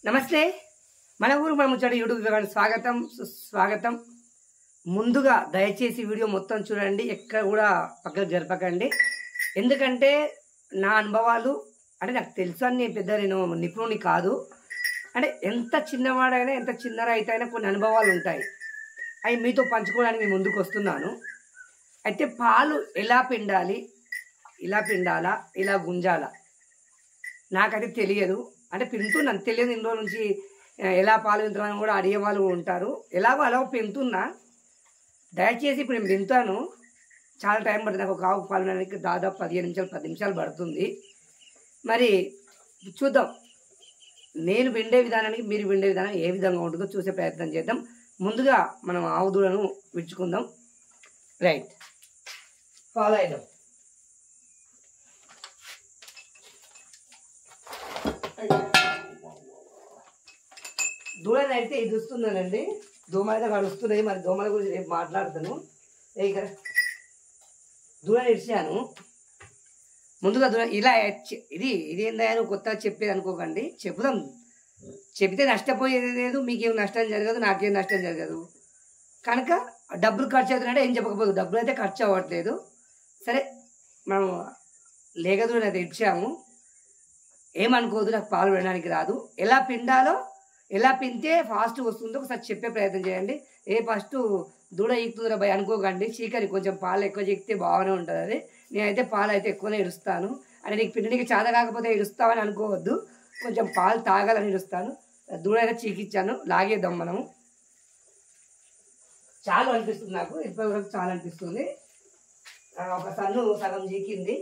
నమస్తే మన ఊరు మన ముచ్చట యూట్యూబ్ ఛానల్ స్వాగతం సుస్వాగతం. ముందుగా దయచేసి వీడియో మొత్తం చూడండి, ఎక్కడ కూడా పక్కకు జరపకండి. ఎందుకంటే నా అనుభవాలు అంటే నాకు తెలుసు అని పెద్ద నేను నిపుణుని కాదు. అంటే ఎంత చిన్నవాడైనా ఎంత చిన్న రైతు అయినా కొన్ని అనుభవాలు ఉంటాయి, అవి మీతో పంచుకోవడానికి నేను ముందుకు వస్తున్నాను. అయితే పాలు ఎలా పిండాలి, ఇలా పిండాలా, ఇలా గుంజాలా నాకైతే తెలియదు. అంటే పిండుతున్నాను, తెలియదు ఇన్ని రోజుల నుంచి. ఎలా పాలు పిండుతున్నాను కూడా అడిగే వాళ్ళు ఉంటారు. ఎలాగో అలా పిండుతున్నా. దయచేసి ఇప్పుడు నేను పిండుతాను, చాలా టైం పడుతుంది. నాకు ఒక ఆవు పాలు పిండడానికి దాదాపు 15 నిమిషాలు 10 నిమిషాలు పడుతుంది. మరి చూద్దాం, నేను పిండే విధానానికి మీరు పిండే విధానం ఏ విధంగా ఉంటుందో చూసే ప్రయత్నం చేద్దాం. ముందుగా మనం ఆవు దూడను విడుచుకుందాం. Right, follow అయిద్దాం. దూడని అయితే ఇది వస్తున్నానండి, దోమలు అయితే కడుస్తున్నాయి. మరి దోమల గురించి రేపు మాట్లాడతాను. ఇక దూడని ఇచ్చాను. ముందుగా దూడ ఇలా ఇదేందని కొత్తగా చెప్పేది అనుకోకండి, చెప్పుదాం. చెబితే నష్టపోయేది లేదు, మీకేం నష్టం జరగదు, నాకేం నష్టం జరగదు. కనుక డబ్బులు ఖర్చు అవుతున్నాయంటే ఏం చెప్పకపోదు, డబ్బులు అయితే ఖర్చు అవ్వట్లేదు. సరే, మనం లేగదూడని అయితే ఇచ్చాము, ఏమనుకోదు. నాకు పాలు వినడానికి రాదు. ఎలా పిండాలో, ఎలా పిండితే ఫాస్ట్ వస్తుందో ఒకసారి చెప్పే ప్రయత్నం చేయండి. ఫస్ట్ దూడ ఈకుతుందిరా భయ అనుకోకండి. చీకరి కొంచెం పాలు ఎక్కువ చీకితే బాగానే ఉంటుంది. అది నేనైతే పాలు అయితే ఎక్కువనే ఇరుస్తాను. అంటే నీకు పిండికి చేత కాకపోతే ఇరుస్తామని అనుకోవద్దు, కొంచెం పాలు తాగాలని ఇరుస్తాను. దూడ అయితే చీకిచ్చాను, లాగేద్దాం మనము. చాలా అనిపిస్తుంది నాకు, ఇప్పటి వరకు చాలా అనిపిస్తుంది. ఒక సన్ను సగం చీకింది.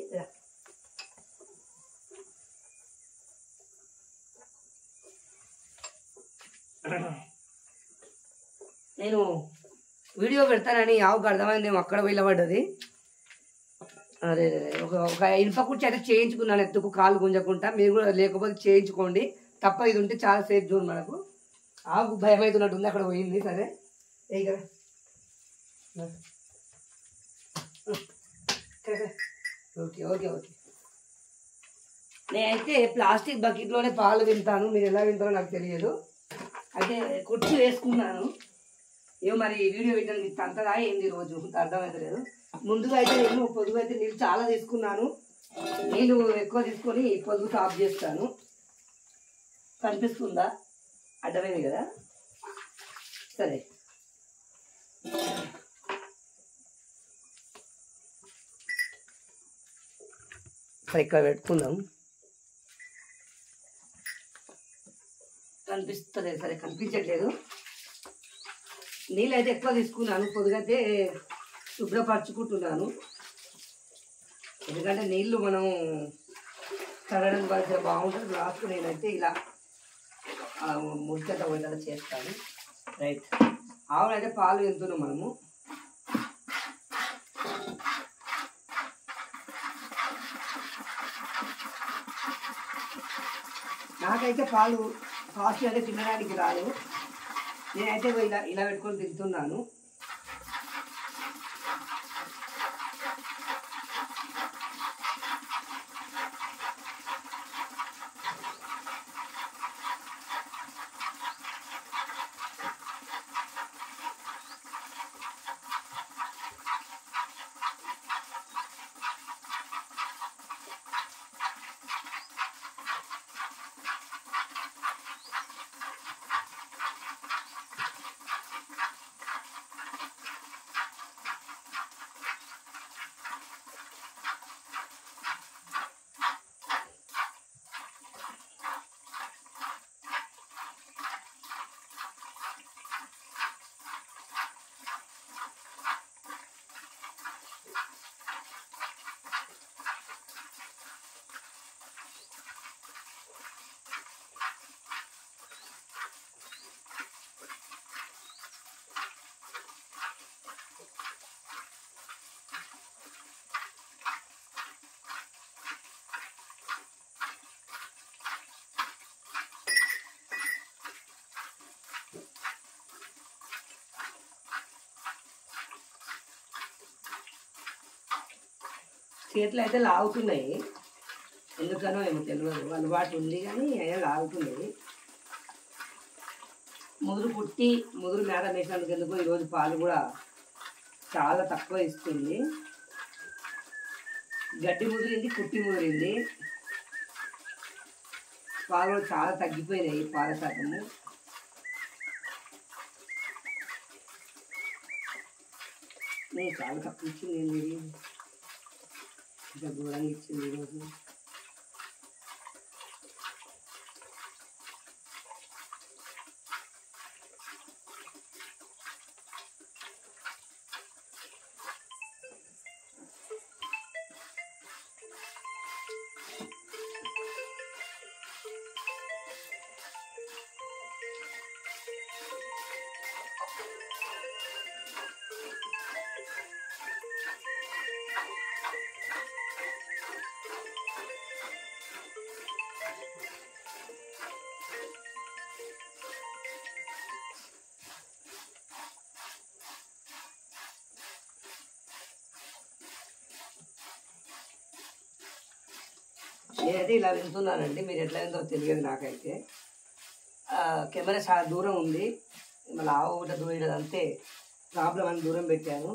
నేను వీడియో పెడతానని ఆవుకు అర్థమైంది, ఏమో అక్కడ వెళ్ళబడ్డది. అదే ఒక ఇనుప కుర్చీ అయితే చేయించుకున్నాను, ఎత్తుకు కాలు గుంజకుండా. మీరు కూడా లేకపోతే చేయించుకోండి, తప్ప ఇది ఉంటే చాలా సేఫ్ జోన్ మనకు. ఆవుకు భయం అవుతున్నట్టుంది, అక్కడ పోయింది. సరే కదా, ఓకే ఓకే ఓకే. నేనైతే ప్లాస్టిక్ బకెట్లోనే పాలు వింటాను, మీరు ఎలా వింటారో నాకు తెలియదు. అయితే కుర్చీ వేసుకున్నాను. ఏమో మరి వీడియో పెట్టడానికి అంతదా ఏంది రోజు అర్థమవుతలేదు. ముందుగా అయితే నేను పొదుగు అయితే నీళ్ళు చాలా తీసుకున్నాను. నీళ్ళు ఎక్కువ తీసుకొని పొదుగు సాఫ్ చేస్తాను. కనిపిస్తుందా? అడ్డమైంది కదా. సరే, ఇక్కడ పెట్టుకుందాం. కనిపిస్తుంది? సరే, కనిపించట్లేదు. నీళ్ళు అయితే ఎక్కువ తీసుకున్నాను, పొద్దుగైతే శుభ్రపరచుకుంటున్నాను. ఎందుకంటే నీళ్ళు మనం కడగడం వరకు బాగుంటుంది. లాస్ట్ నేనైతే ఇలా ముడిచేత పోయేలా చేస్తాను. రైట్, ఆవులు అయితే పాలు వెళ్తున్నాం మనము. నాకైతే పాలు ఫాస్ట్ అయితే తినడానికి రాదు. నేనైతే ఇలా పెట్టుకొని తింటున్నాను. చేతులు అయితే లాగుతున్నాయి, ఎందుకనో ఏమో తెలియదు, అలవాటు ఉంది కానీ అయినా లాగుతున్నాయి. ముదురు పుట్టి ముదురు మేత వేసినందుకు ఎందుకు ఈరోజు పాలు కూడా చాలా తక్కువ ఇస్తుంది. గడ్డి ముదిరింది, పుట్టి ముదిరింది, పాలు కూడా చాలా తగ్గిపోయినాయి పాల శాతము. చాలా తక్కువ ఇచ్చింది, ఏంటి ఇంకా దూరంగా ఇచ్చింది ఈరోజు. నేనైతే ఇలా వింటున్నానండి, మీరు ఎట్లా విందో తెలియదు నాకైతే. కెమెరా చాలా దూరం ఉంది, మళ్ళీ ఆవు ఒకటి దూరం అంతే ప్రాబ్లం అని దూరం పెట్టాను.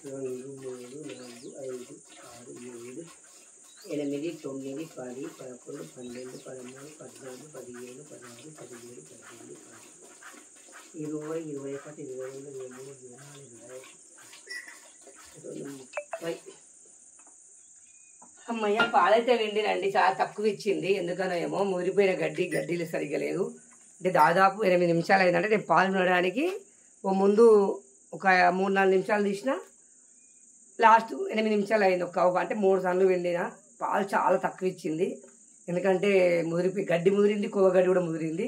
రెండు, మూడు, నాలుగు, 5, 6, 7, 8, 9, 10, 11, 12, 13, 14, 15, 16, 17, 18, 19, 20, 21, 22, 23, 24, 25. అమ్మయ్య పాలైతే వెండినండి, చాలా తక్కువ ఇచ్చింది. ఎందుకనో ఏమో మురిపోయిన గడ్డీలు సరిగ్గా లేదు. అంటే దాదాపు 8 నిమిషాలు అయిందంటే నేను పాలు వినడానికి ముందు ఒక 3-4 నిమిషాలు తీసిన, లాస్ట్ 8 నిమిషాలు అయింది. అంటే 3 సార్లు వెండిన. పాలు చాలా తక్కువ ఇచ్చింది, ఎందుకంటే గడ్డి ముదిరింది, గడ్డి కూడా ముదిరింది.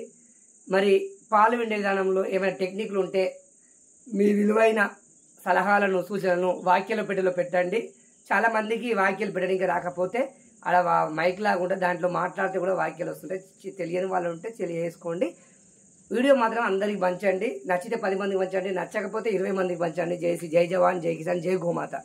మరి పాలు వెండే విధానంలో ఏమైనా టెక్నిక్లు ఉంటే మీ విలువైన సలహాలను, సూచనలను వాక్యాల పెట్టెలో పెట్టండి. చాలామందికి వాక్యాలు పెట్టడానికి రాకపోతే అలా మైక్ లాగా ఉంటే దాంట్లో మాట్లాడితే కూడా వాక్యాలు వస్తుంటాయి. తెలియని వాళ్ళు ఉంటే తెలియజేసుకోండి. వీడియో మాత్రం అందరికి పంచండి. నచ్చితే 10 మందికి పంచండి, నచ్చకపోతే 20 మందికి పంచండి. జై జవాన్, జై కిసాన్, జై గోమాత.